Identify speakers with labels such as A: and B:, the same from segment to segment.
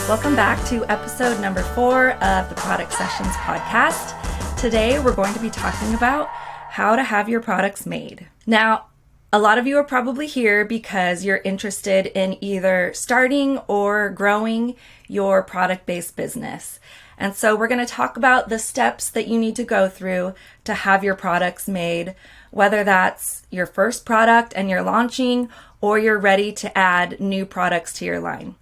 A: Welcome back to episode number 4 of the Product Sessions podcast. Today, we're going to be talking about how to have your products made. Now, a lot of you are probably here because you're interested in either starting or growing your product-based business. And so we're going to talk about the steps that you need to go through to have your products made, whether that's your first product and you're launching or you're ready to add new products to your line.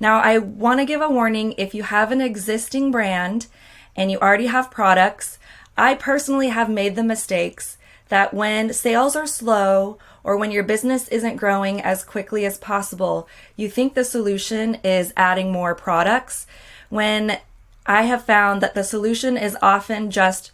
A: Now, I want to give a warning if you have an existing brand and you already have products. I personally have made the mistakes that when sales are slow or when your business isn't growing as quickly as possible, you think the solution is adding more products, when I have found that the solution is often just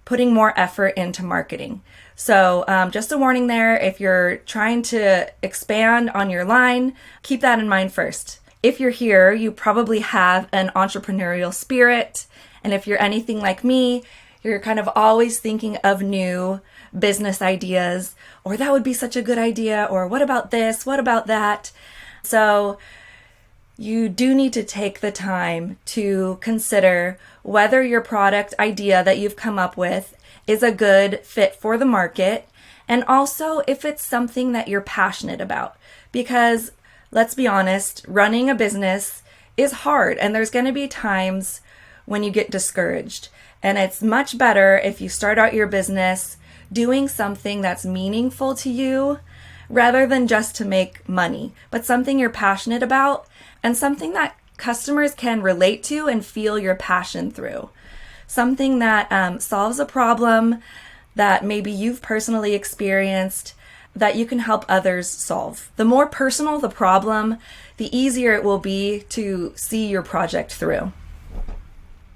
A: putting more effort into marketing. So just a warning there, if you're trying to expand on your line, keep that in mind first. If you're here, you probably have an entrepreneurial spirit. And if you're anything like me, you're kind of always thinking of new business ideas, or that would be such a good idea, or what about this, what about that? So you do need to take the time to consider whether your product idea that you've come up with is a good fit for the market, and also if it's something that you're passionate about. Because let's be honest, running a business is hard, and there's going to be times when you get discouraged. And it's much better if you start out your business doing something that's meaningful to you rather than just to make money, but something you're passionate about and something that customers can relate to and feel your passion through. Something that solves a problem that maybe you've personally experienced that you can help others solve. The more personal the problem, the easier it will be to see your project through.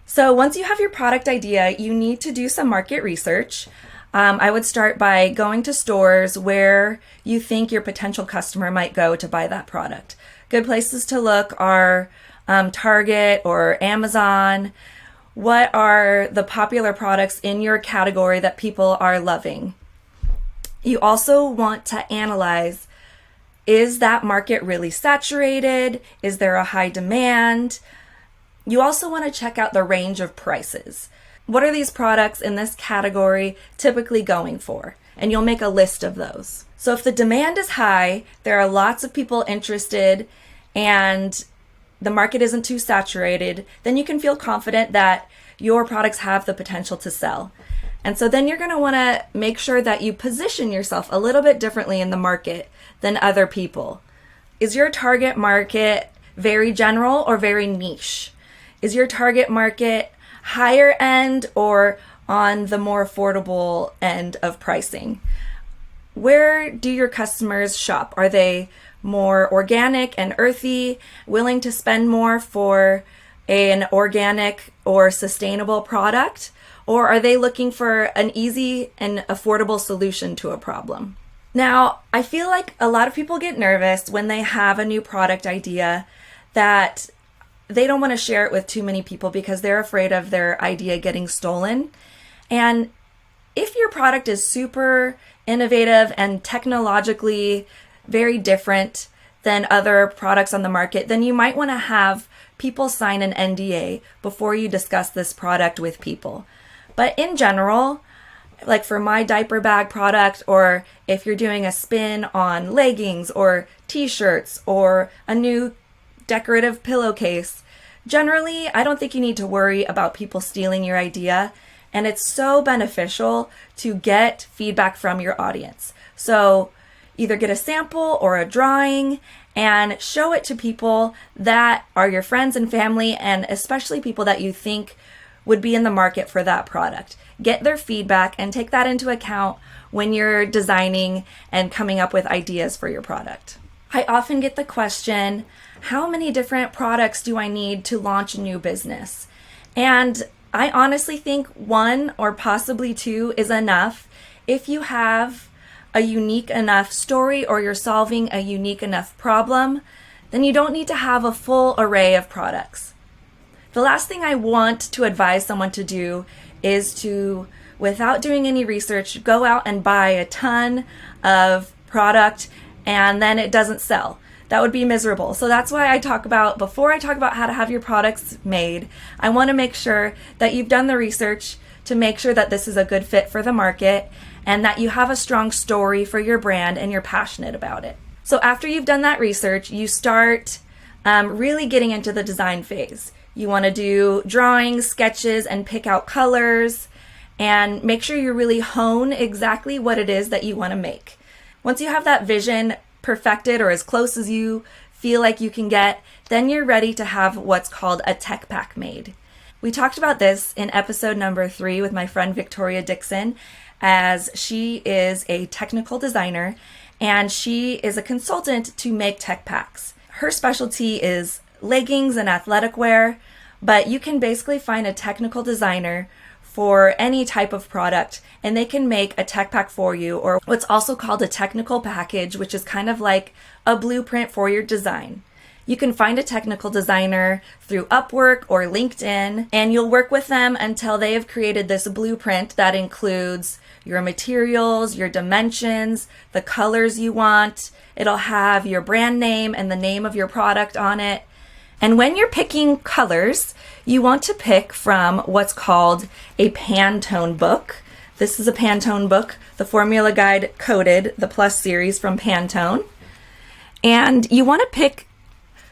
A: So once you have your product idea, you need to do some market research. I would start by going to stores where you think your potential customer might go to buy that product. Good places to look are Target or Amazon. What are the popular products in your category that people are loving? You also want to analyze, is that market really saturated? Is there a high demand? You also want to check out the range of prices. What are these products in this category typically going for? And you'll make a list of those. So if the demand is high, there are lots of people interested, and the market isn't too saturated, then you can feel confident that your products have the potential to sell. And so then you're going to want to make sure that you position yourself a little bit differently in the market than other people. Is your target market very general or very niche? Is your target market higher end or on the more affordable end of pricing? Where do your customers shop? Are they more organic and earthy, willing to spend more for an organic or sustainable product? Or are they looking for an easy and affordable solution to a problem? Now, I feel like a lot of people get nervous when they have a new product idea that they don't want to share it with too many people because they're afraid of their idea getting stolen. And if your product is super innovative and technologically very different than other products on the market, then you might want to have people sign an NDA before you discuss this product with people. But in general, like for my diaper bag product, or if you're doing a spin on leggings or t-shirts or a new decorative pillowcase, generally, I don't think you need to worry about people stealing your idea. And it's so beneficial to get feedback from your audience. So either get a sample or a drawing and show it to people that are your friends and family, and especially people that you think would be in the market for that product. Get their feedback and take that into account when you're designing and coming up with ideas for your product. I often get the question, how many different products do I need to launch a new business? And I honestly think 1 or possibly 2 is enough if you have a unique enough story or you're solving a unique enough problem. Then you don't need to have a full array of products. The last thing I want to advise someone to do is to, without doing any research, go out and buy a ton of product and then it doesn't sell. That would be miserable. So that's why before I talk about how to have your products made, I want to make sure that you've done the research to make sure that this is a good fit for the market and that you have a strong story for your brand and you're passionate about it. So after you've done that research, you start really getting into the design phase. You want to do drawings, sketches, and pick out colors and make sure you really hone exactly what it is that you want to make. Once you have that vision perfected or as close as you feel like you can get, then you're ready to have what's called a tech pack made. We talked about this in episode number 3 with my friend Victoria Dixon, as she is a technical designer and she is a consultant to make tech packs. Her specialty is leggings and athletic wear, but you can basically find a technical designer for any type of product and they can make a tech pack for you, or what's also called a technical package, which is kind of like a blueprint for your design. You can find a technical designer through Upwork or LinkedIn, and you'll work with them until they have created this blueprint that includes your materials, your dimensions, the colors you want. It'll have your brand name and the name of your product on it. And when you're picking colors, you want to pick from what's called a Pantone book. This is a Pantone book, the Formula Guide Coated, the Plus series from Pantone. And you want to pick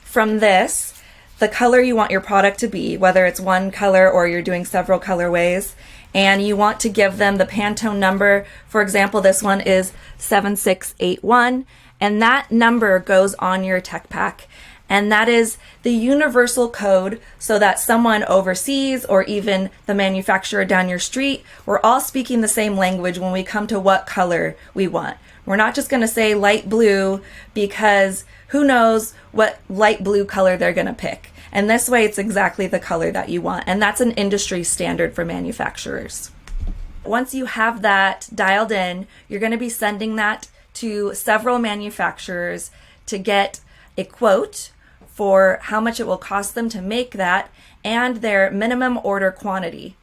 A: from this the color you want your product to be, whether it's one color or you're doing several colorways. And you want to give them the Pantone number. For example, this one is 7681, and that number goes on your tech pack. And that is the universal code so that someone overseas or even the manufacturer down your street, we're all speaking the same language when we come to what color we want. We're not just going to say light blue because who knows what light blue color they're going to pick. And this way it's exactly the color that you want. And that's an industry standard for manufacturers. Once you have that dialed in, you're going to be sending that to several manufacturers to get a quote for how much it will cost them to make that and their minimum order quantity,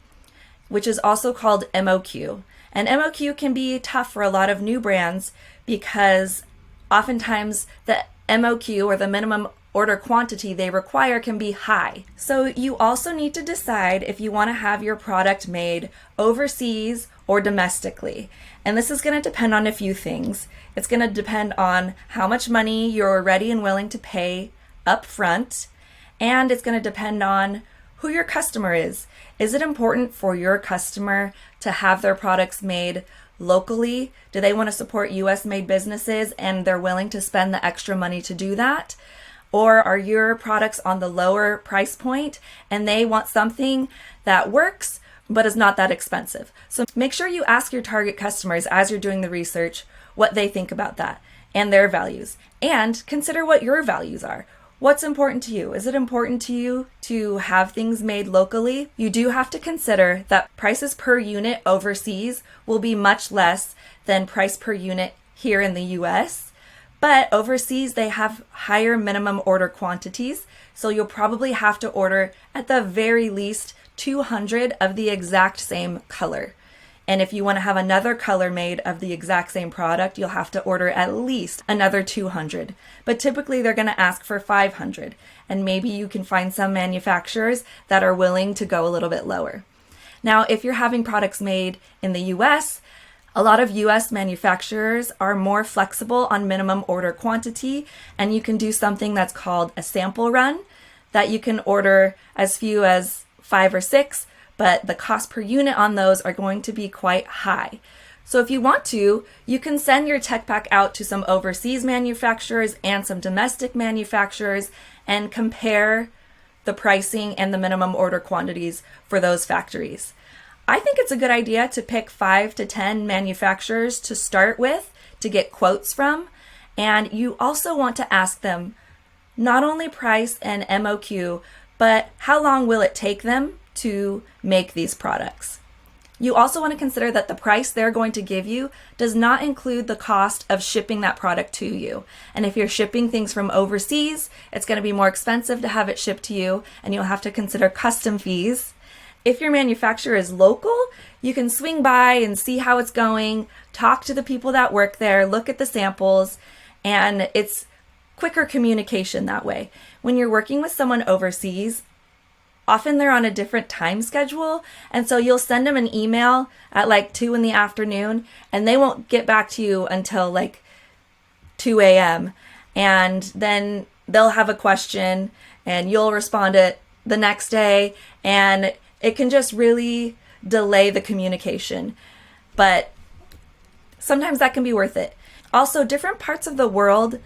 A: which is also called MOQ. And MOQ can be tough for a lot of new brands because oftentimes the MOQ, or the minimum order quantity they require, can be high. So you also need to decide if you want to have your product made overseas or domestically. And this is going to depend on a few things. It's going to depend on how much money you're ready and willing to pay up front, and it's going to depend on who your customer is. Is it important for your customer to have their products made locally? Do they want to support US made businesses and they're willing to spend the extra money to do that? Or are your products on the lower price point and they want something that works but is not that expensive? So make sure you ask your target customers as you're doing the research what they think about that and their values, and consider what your values are. What's important to you? Is it important to you to have things made locally? You do have to consider that prices per unit overseas will be much less than price per unit here in the US, but overseas they have higher minimum order quantities, so you'll probably have to order at the very least 200 of the exact same color. And if you want to have another color made of the exact same product, you'll have to order at least another 200. But typically they're going to ask for 500. And maybe you can find some manufacturers that are willing to go a little bit lower. Now, if you're having products made in the US, a lot of US manufacturers are more flexible on minimum order quantity, and you can do something that's called a sample run, that you can order as few as 5 or 6, but the cost per unit on those are going to be quite high. So if you want to, you can send your tech pack out to some overseas manufacturers and some domestic manufacturers and compare the pricing and the minimum order quantities for those factories. I think it's a good idea to pick 5 to 10 manufacturers to start with to get quotes from. And you also want to ask them not only price and MOQ, but how long will it take them to make these products. You also want to consider that the price they're going to give you does not include the cost of shipping that product to you. And if you're shipping things from overseas, it's going to be more expensive to have it shipped to you, and you'll have to consider custom fees. If your manufacturer is local, you can swing by and see how it's going, talk to the people that work there, look at the samples, and it's quicker communication that way. When you're working with someone overseas, often they're on a different time schedule. And so you'll send them an email at like 2 in the afternoon and they won't get back to you until like 2 a.m. And then they'll have a question and you'll respond it the next day. And it can just really delay the communication. But sometimes that can be worth it. Also, different parts of the world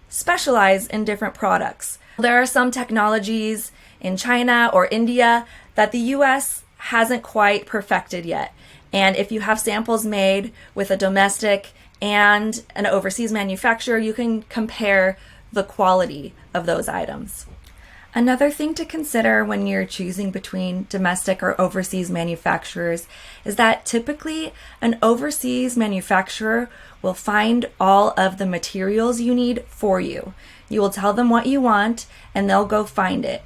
A: specialize in different products. There are some technologies in China or India that the US hasn't quite perfected yet. And if you have samples made with a domestic and an overseas manufacturer, you can compare the quality of those items. Another thing to consider when you're choosing between domestic or overseas manufacturers is that typically an overseas manufacturer will find all of the materials you need for you. You will tell them what you want and they'll go find it.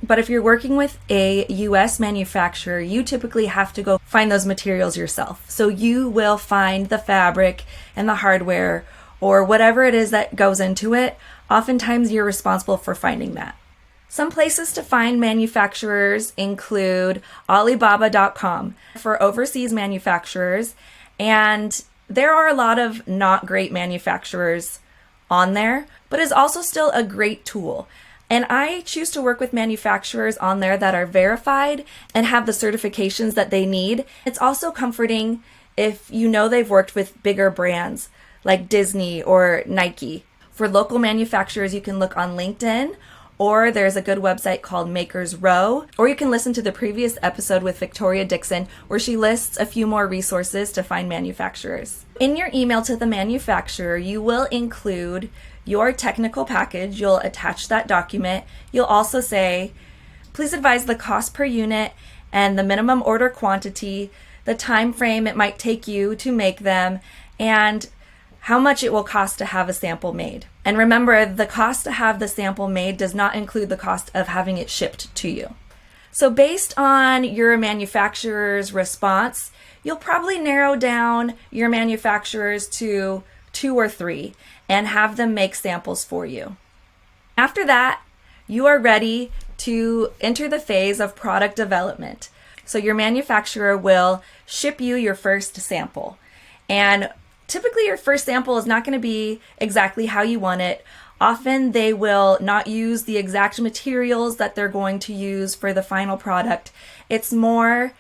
A: But if you're working with a US manufacturer, you typically have to go find those materials yourself. So you will find the fabric and the hardware or whatever it is that goes into it. Oftentimes you're responsible for finding that. Some places to find manufacturers include Alibaba.com for overseas manufacturers, and there are a lot of not great manufacturers on there, but is also still a great tool. And I choose to work with manufacturers on there that are verified and have the certifications that they need. It's also comforting if you know they've worked with bigger brands like Disney or Nike. For local manufacturers, you can look on LinkedIn, or there's a good website called Makers Row, or you can listen to the previous episode with Victoria Dixon where she lists a few more resources to find manufacturers. In your email to the manufacturer, you will include your technical package. You'll attach that document. You'll also say, please advise the cost per unit and the minimum order quantity, the time frame it might take you to make them, and how much it will cost to have a sample made. And remember, the cost to have the sample made does not include the cost of having it shipped to you. So based on your manufacturer's response, you'll probably narrow down your manufacturers to 2 or 3 and have them make samples for you. After that, you are ready to enter the phase of product development. So your manufacturer will ship you your first sample. And typically your first sample is not going to be exactly how you want it. Often they will not use the exact materials that they're going to use for the final product. It's more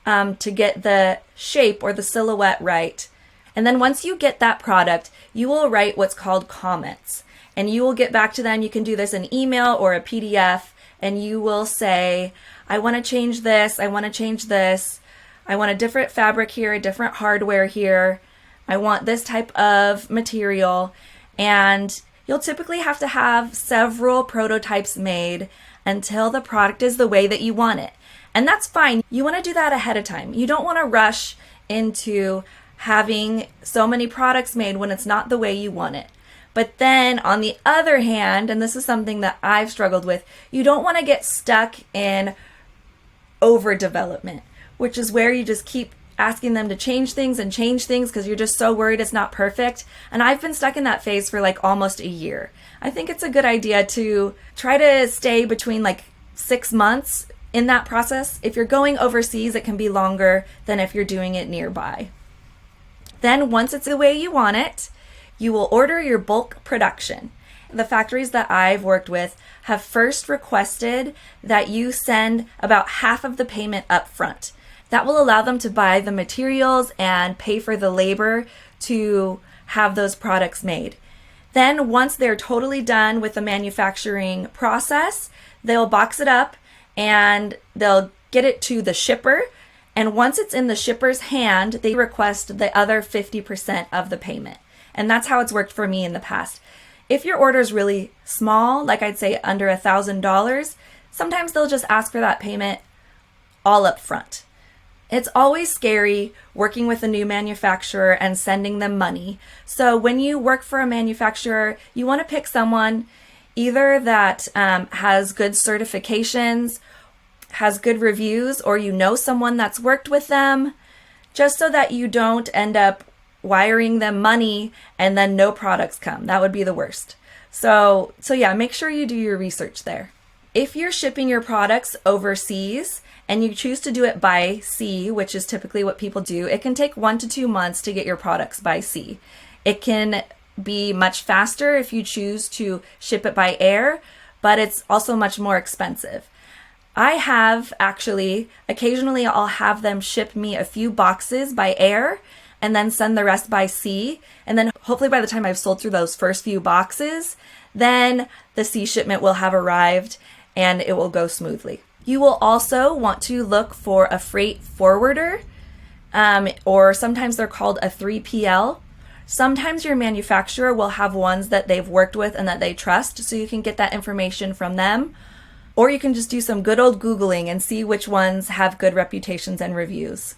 A: to get the shape or the silhouette right. And then once you get that product, you will write what's called comments. And you will get back to them. You can do this in email or a PDF. And you will say, I want to change this. I want to change this. I want a different fabric here, a different hardware here. I want this type of material. And you'll typically have to have several prototypes made until the product is the way that you want it. And that's fine. You want to do that ahead of time. You don't want to rush into having so many products made when it's not the way you want it. But then on the other hand, and this is something that I've struggled with, you don't want to get stuck in overdevelopment, which is where you just keep asking them to change things because you're just so worried it's not perfect. And I've been stuck in that phase for like almost a year. I think it's a good idea to try to stay between like 6 months in that process. If you're going overseas, it can be longer than if you're doing it nearby. Then once it's the way you want it, you will order your bulk production. The factories that I've worked with have first requested that you send about half of the payment up front. That will allow them to buy the materials and pay for the labor to have those products made. Then once they're totally done with the manufacturing process, they'll box it up and they'll get it to the shipper. And once it's in the shipper's hand, they request the other 50% of the payment. And that's how it's worked for me in the past. If your order is really small, like I'd say under $1,000, sometimes they'll just ask for that payment all up front. It's always scary working with a new manufacturer and sending them money. So when you work for a manufacturer, you want to pick someone either that has good certifications, has good reviews, or you know someone that's worked with them, just so that you don't end up wiring them money and then no products come. That would be the worst. So yeah, make sure you do your research there. If you're shipping your products overseas and you choose to do it by sea, which is typically what people do, it can take 1 to 2 months to get your products by sea. It can be much faster if you choose to ship it by air, but it's also much more expensive. I have actually, occasionally I'll have them ship me a few boxes by air and then send the rest by sea. And then hopefully by the time I've sold through those first few boxes, then the sea shipment will have arrived and it will go smoothly. You will also want to look for a freight forwarder, or sometimes they're called a 3PL. Sometimes your manufacturer will have ones that they've worked with and that they trust, so you can get that information from them. Or you can just do some good old Googling and see which ones have good reputations and reviews.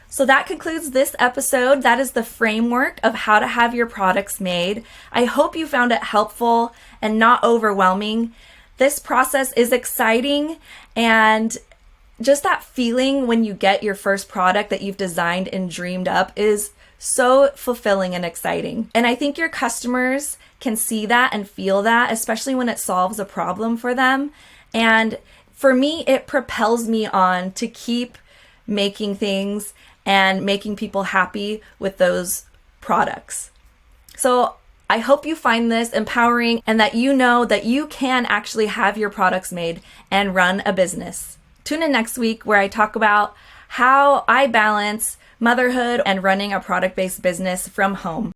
A: So that concludes this episode. That is the framework of how to have your products made. I hope you found it helpful and not overwhelming. This process is exciting, and just that feeling when you get your first product that you've designed and dreamed up is so fulfilling and exciting. And I think your customers can see that and feel that, especially when it solves a problem for them. And for me, it propels me on to keep making things and making people happy with those products. So I hope you find this empowering and that you know that you can actually have your products made and run a business. Tune in next week where I talk about how I balance motherhood and running a product-based business from home.